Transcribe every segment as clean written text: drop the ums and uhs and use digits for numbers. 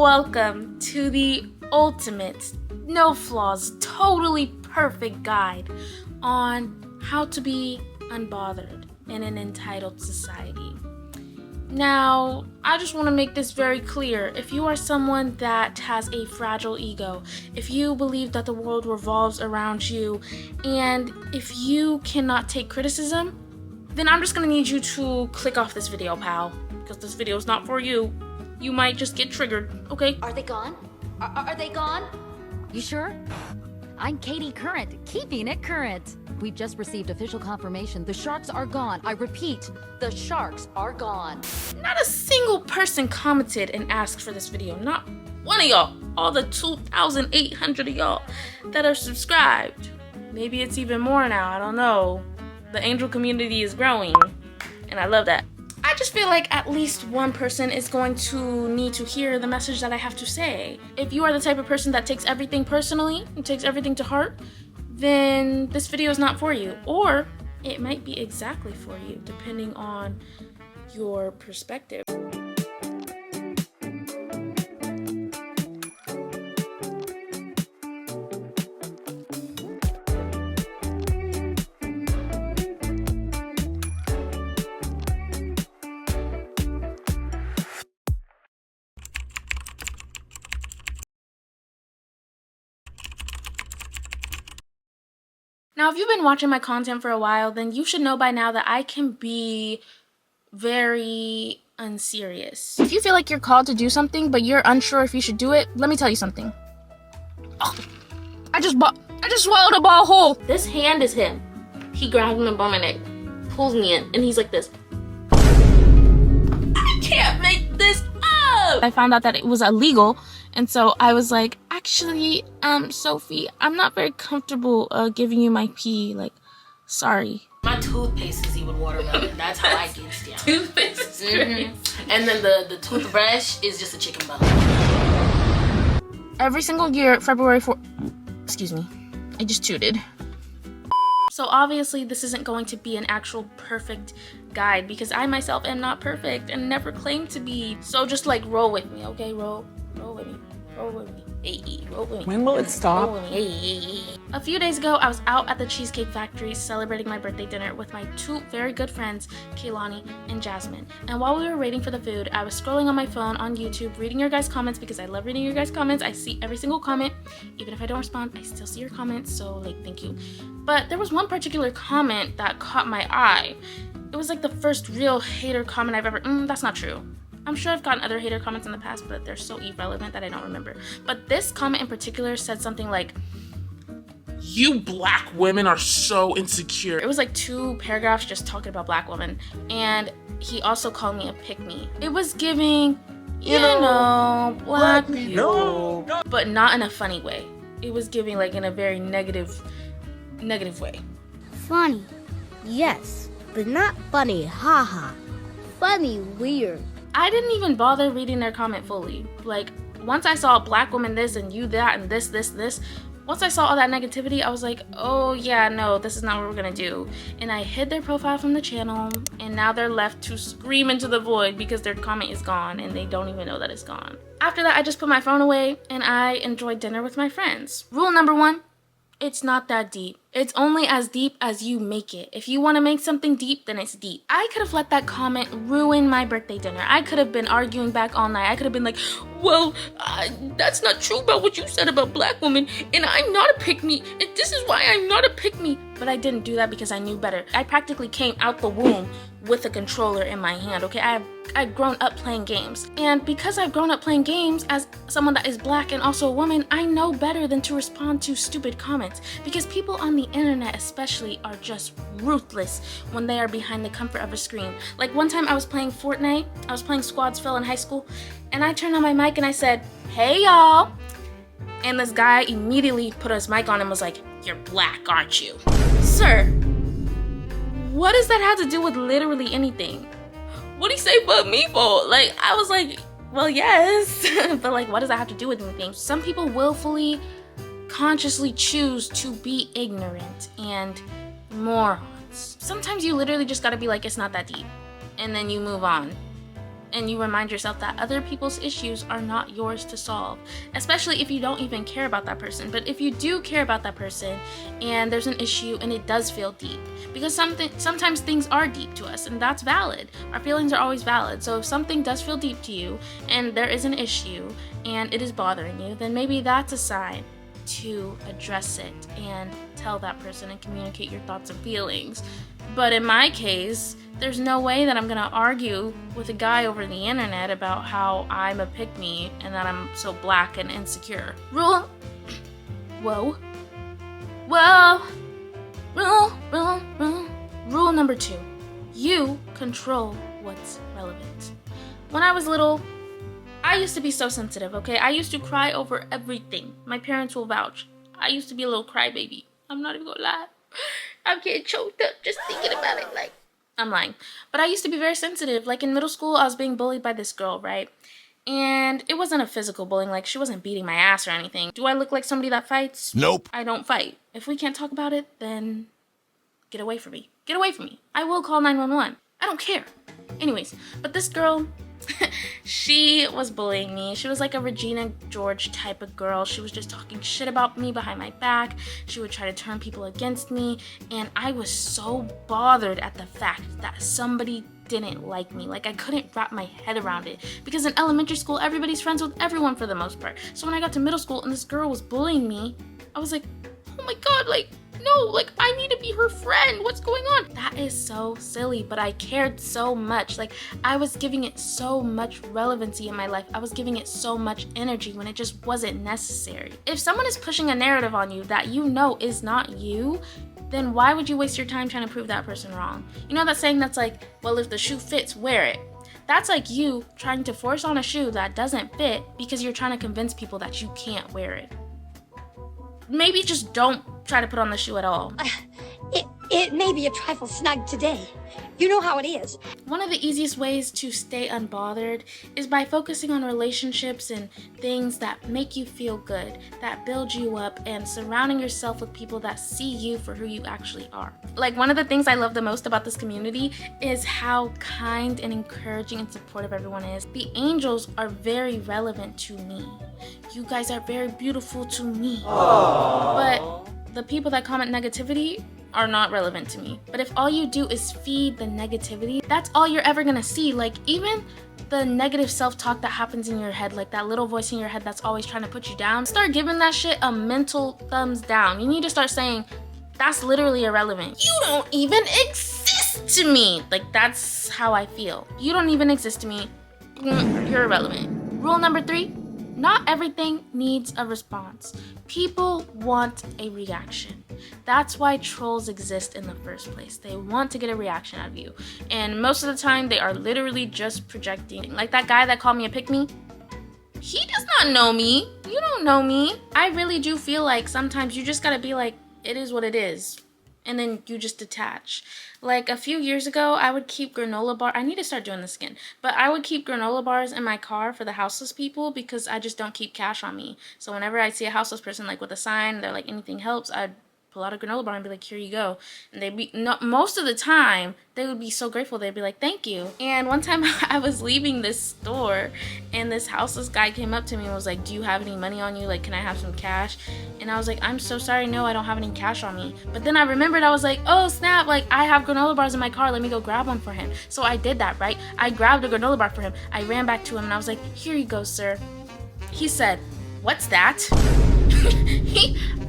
Welcome to the ultimate, no flaws, totally perfect guide on how to be unbothered in an entitled society. Now, I just want to make this very clear. If you are someone that has a fragile ego, if you believe that the world revolves around you, and if you cannot take criticism, then I'm just going to need you to click off this video, pal, because this video is not for you. You might just get triggered, okay? Are they gone? Are they gone? You sure? I'm Katie Current, keeping it current. We've just received official confirmation. The sharks are gone. I repeat, the sharks are gone. Not a single person commented and asked for this video. Not one of y'all. All the 2,800 of y'all that are subscribed. Maybe it's even more now, I don't know. The angel community is growing, and I love that. I just feel like at least one person is going to need to hear the message that I have to say. If you are the type of person that takes everything personally and takes everything to heart, then this video is not for you. Or it might be exactly for you, depending on your perspective. Now, if you've been watching my content for a while, then you should know by now that I can be very unserious. If you feel like you're called to do something, but you're unsure if you should do it, let me tell you something. Oh, I just swallowed a ball whole. This hand is him. He grabs me by my neck, pulls me in, and he's like this. I can't make this up! I found out that it was illegal, and so I was like, actually, Sophie, I'm not very comfortable giving you my pee. Like, sorry. My toothpaste is even watermelon. That's how I get down. Toothpaste is great. And then the toothbrush is just a chicken bone. Every single year, February 4th, excuse me, I just tooted. So obviously this isn't going to be an actual perfect guide because I myself am not perfect and never claimed to be. So just like roll with me, okay? Roll with me. Roll with me. Hey, roll with me. When will it stop? Roll with me. Hey. A few days ago, I was out at the Cheesecake Factory celebrating my birthday dinner with my two very good friends, Kaylani and Jasmine. And while we were waiting for the food, I was scrolling on my phone on YouTube, reading your guys' comments because I love reading your guys' comments. I see every single comment. Even if I don't respond, I still see your comments, so like, thank you. But there was one particular comment that caught my eye. It was like the first real hater comment I've ever, that's not true. I'm sure I've gotten other hater comments in the past, but they're so irrelevant that I don't remember. But this comment in particular said something like, "You black women are so insecure." It was like 2 paragraphs just talking about black women. And he also called me a pick-me. It was giving, you know, black people, but not in a funny way. It was giving like in a very negative way. Funny, yes, but not funny, haha. Funny, weird. I didn't even bother reading their comment fully. Like, once I saw black woman this and you that and this, once I saw all that negativity, I was like, oh yeah, no, this is not what we're gonna do. And I hid their profile from the channel, and now they're left to scream into the void because their comment is gone and they don't even know that it's gone. After that, I just put my phone away and I enjoyed dinner with my friends. Rule number 1, it's not that deep. It's only as deep as you make it. If you want to make something deep, then it's deep. I could have let that comment ruin my birthday dinner. I could have been arguing back all night. I could have been like, well, that's not true about what you said about black women, and I'm not a pick-me, and this is why I'm not a pick-me. But I didn't do that because I knew better. I practically came out the womb with a controller in my hand, okay? I've grown up playing games. And because I've grown up playing games as someone that is black and also a woman, I know better than to respond to stupid comments. Because people on the internet especially are just ruthless when they are behind the comfort of a screen. Like one time I was playing Fortnite, I was playing Squads Fell in high school, and I turned on my mic and I said, "Hey y'all." And this guy immediately put his mic on and was like, "You're black, aren't you?" Sir, what does that have to do with literally anything? What'd he say but me for? Like, I was like, well, yes. But like, what does that have to do with anything? Some people willfully, consciously choose to be ignorant and morons. Sometimes you literally just gotta be like, it's not that deep. And then you move on. and you remind yourself that other people's issues are not yours to solve, especially if you don't even care about that person. But if you do care about that person and there's an issue and it does feel deep, because sometimes things are deep to us, and that's valid. Our feelings are always valid. So if something does feel deep to you and there is an issue and it is bothering you, then maybe that's a sign to address it and tell that person and communicate your thoughts and feelings. But in my case, there's no way that I'm gonna argue with a guy over the internet about how I'm a pick-me and that I'm so black and insecure. Rule number 2. You control what's relevant. When I was little, I used to be so sensitive, okay? I used to cry over everything. My parents will vouch. I used to be a little crybaby. I'm not even gonna lie. I'm getting choked up just thinking about it. Like, I'm lying. But I used to be very sensitive. Like, in middle school, I was being bullied by this girl, right? And it wasn't a physical bullying. Like, she wasn't beating my ass or anything. Do I look like somebody that fights? Nope. I don't fight. If we can't talk about it, then get away from me. Get away from me. I will call 911. I don't care. Anyways, but this girl, she was bullying me. She was like a Regina George type of girl. She was just talking shit about me behind my back. She would try to turn people against me. And I was so bothered at the fact that somebody didn't like me. Like, I couldn't wrap my head around it. Because in elementary school, everybody's friends with everyone for the most part. So when I got to middle school and this girl was bullying me, I was like, oh my god, like, no, like, I need to be her friend. What's going on? That is so silly, but I cared so much. Like, I was giving it so much relevancy in my life. I was giving it so much energy when it just wasn't necessary. If someone is pushing a narrative on you that you know is not you, then why would you waste your time trying to prove that person wrong? You know that saying that's like, well, if the shoe fits, wear it. That's like you trying to force on a shoe that doesn't fit because you're trying to convince people that you can't wear it. Maybe just don't try to put on the shoe at all. It may be a trifle snug today. You know how it is. One of the easiest ways to stay unbothered is by focusing on relationships and things that make you feel good, that build you up, and surrounding yourself with people that see you for who you actually are. Like, one of the things I love the most about this community is how kind and encouraging and supportive everyone is. The angels are very relevant to me. You guys are very beautiful to me. Aww. But the people that comment negativity are not relevant to me. But if all you do is feed the negativity, that's all you're ever gonna see. Like, even the negative self-talk that happens in your head, like that little voice in your head that's always trying to put you down, start giving that shit a mental thumbs down. You need to start saying, that's literally irrelevant. You don't even exist to me. Like, that's how I feel. You don't even exist to me. You're irrelevant. Rule number 3, not everything needs a response. People want a reaction. That's why trolls exist in the first place. They want to get a reaction out of you. And most of the time, they are literally just projecting. Like that guy that called me a pick-me. He does not know me. You don't know me. I really do feel like sometimes you just gotta be like, it is what it is. And then you just detach. Like a few years ago, I would keep granola bar. I need to start doing this again. But I would keep granola bars in my car for the houseless people because I just don't keep cash on me. So whenever I see a houseless person like with a sign, they're like, anything helps, I'd pull out a granola bar and be like, here you go. And they'd be, no, most of the time, they would be so grateful. They'd be like, thank you. And one time I was leaving this store and this houseless guy came up to me and was like, do you have any money on you? Like, can I have some cash? And I was like, I'm so sorry. No, I don't have any cash on me. But then I remembered, I was like, oh snap, like I have granola bars in my car. Let me go grab one for him. So I did that, right? I grabbed a granola bar for him. I ran back to him and I was like, here you go, sir. He said, what's that?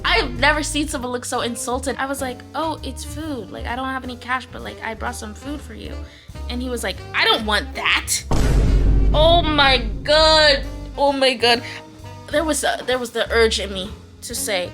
I've never seen someone look so insulted. I was like, oh, it's food. Like, I don't have any cash, but like, I brought some food for you. And he was like, I don't want that. Oh my god. Oh my god. There was the urge in me to say,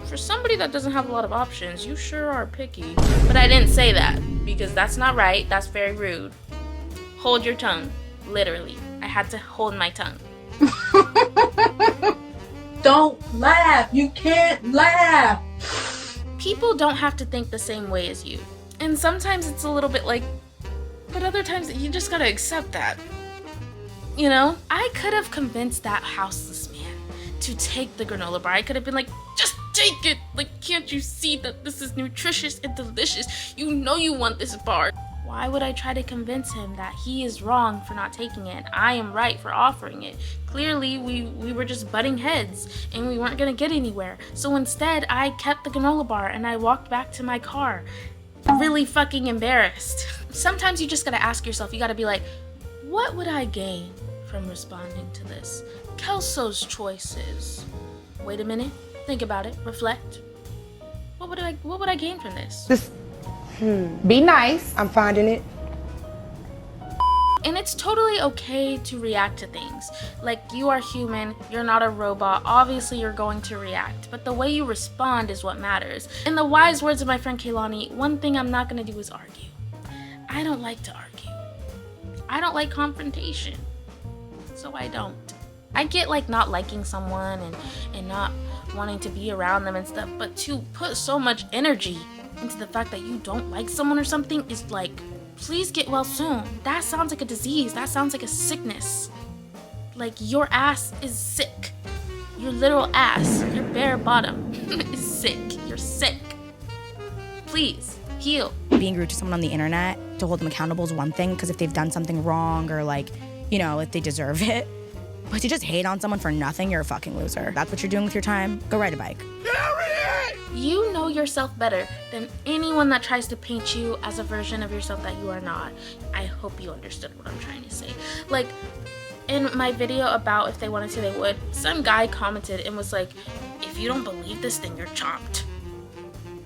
for somebody that doesn't have a lot of options, you sure are picky. But I didn't say that because that's not right. That's very rude. Hold your tongue. Literally. I had to hold my tongue. Don't laugh. You can't laugh. People don't have to think the same way as you. And sometimes it's a little bit like, but other times you just gotta accept that. You know? I could have convinced that houseless man to take the granola bar. I could have been like, just take it. Like, can't you see that this is nutritious and delicious? You know you want this bar. Why would I try to convince him that he is wrong for not taking it? I am right for offering it. Clearly, we were just butting heads and we weren't gonna get anywhere. So instead, I kept the granola bar and I walked back to my car. Really fucking embarrassed. Sometimes you just gotta ask yourself, you gotta be like, what would I gain from responding to this? Kelso's choices. Wait a minute, think about it, reflect. What would I gain from this? Just be nice. I'm finding it. And it's totally okay to react to things. Like, you are human, you're not a robot, obviously you're going to react, but the way you respond is what matters. In the wise words of my friend Kaylani, one thing I'm not gonna do is argue. I don't like to argue. I don't like confrontation, so I don't. I get like not liking someone and not wanting to be around them and stuff, but to put so much energy into the fact that you don't like someone or something is like, please get well soon. That sounds like a disease. That sounds like a sickness. Like, your ass is sick. Your literal ass, your bare bottom is sick. You're sick. Please, heal. Being rude to someone on the internet, to hold them accountable is one thing, because if they've done something wrong or like, you know, if they deserve it. But to just hate on someone for nothing, you're a fucking loser. That's what you're doing with your time. Go ride a bike. You know yourself better than anyone that tries to paint you as a version of yourself that you are not. I hope you understood what I'm trying to say. Like, in my video about if they wanted to, they would, some guy commented and was like, if you don't believe this, then you're chopped.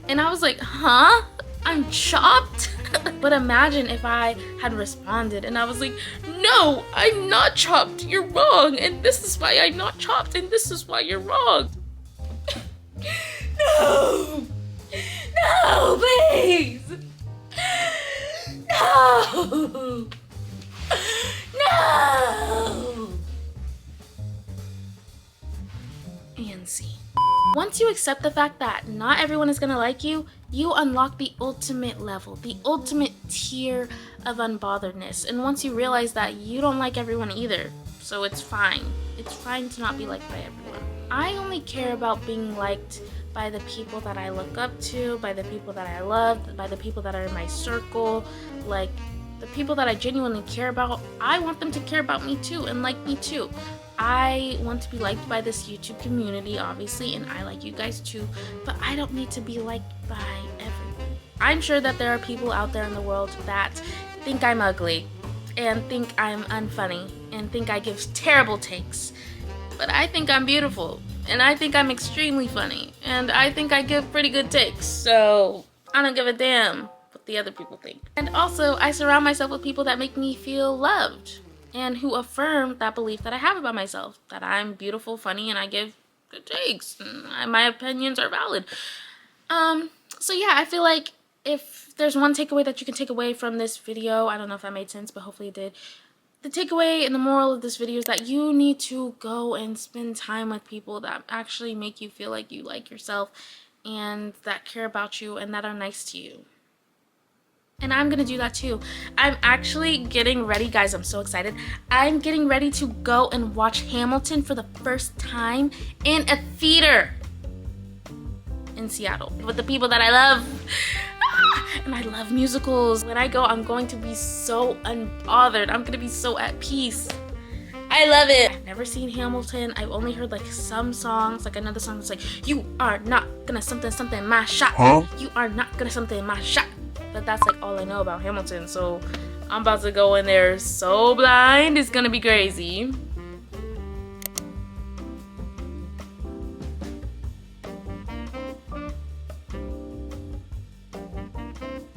And I was like, huh? I'm chopped? But imagine if I had responded and I was like, no, I'm not chopped, you're wrong, and this is why I'm not chopped, and this is why you're wrong. No! No, please! No! No! And see. Once you accept the fact that not everyone is gonna like you, you unlock the ultimate level, the ultimate tier of unbotheredness. And once you realize that you don't like everyone either, so it's fine. It's fine to not be liked by everyone. I only care about being liked by the people that I look up to, by the people that I love, by the people that are in my circle. Like, the people that I genuinely care about, I want them to care about me too and like me too. I want to be liked by this YouTube community, obviously, and I like you guys too, but I don't need to be liked by everyone. I'm sure that there are people out there in the world that think I'm ugly and think I'm unfunny and think I give terrible takes, but I think I'm beautiful and I think I'm extremely funny and I think I give pretty good takes, so I don't give a damn what the other people think. And also, I surround myself with people that make me feel loved and who affirm that belief that I have about myself, that I'm beautiful, funny, and I give good takes, and my opinions are valid. So yeah, I feel like if there's one takeaway that you can take away from this video, I don't know if that made sense, but hopefully it did. The takeaway and the moral of this video is that you need to go and spend time with people that actually make you feel like you like yourself and that care about you and that are nice to you. And I'm gonna do that too. I'm actually getting ready, guys, I'm so excited. I'm getting ready to go and watch Hamilton for the first time in a theater in Seattle with the people that I love. And I love musicals. When I go, I'm going to be so unbothered. I'm gonna be so at peace. I love it. I've never seen Hamilton. I've only heard like some songs, like another song that's like, you are not gonna something something my shot. Huh? You are not gonna something my shot. But that's like all I know about Hamilton, so I'm about to go in there so blind, it's gonna be crazy.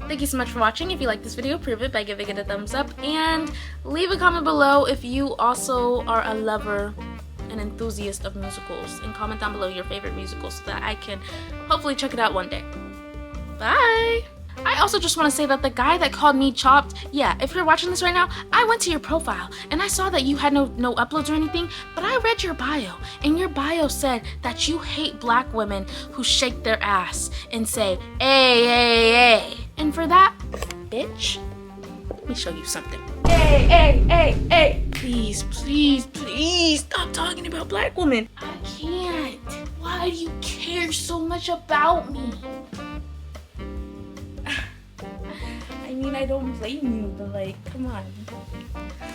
Thank you so much for watching. If you like this video, prove it by giving it a thumbs up and leave a comment below if you also are a lover and enthusiast of musicals, and comment down below your favorite musicals so that I can hopefully check it out one day. Bye! I also just want to say that the guy that called me chopped, yeah, if you're watching this right now, I went to your profile and I saw that you had no uploads or anything, but I read your bio and your bio said that you hate black women who shake their ass and say, hey, hey, hey. And for that, bitch, let me show you something. Hey, hey, hey, hey. Please, please, please stop talking about black women. I can't. Why do you care so much about me? I I mean, I don't blame you, but like, come on.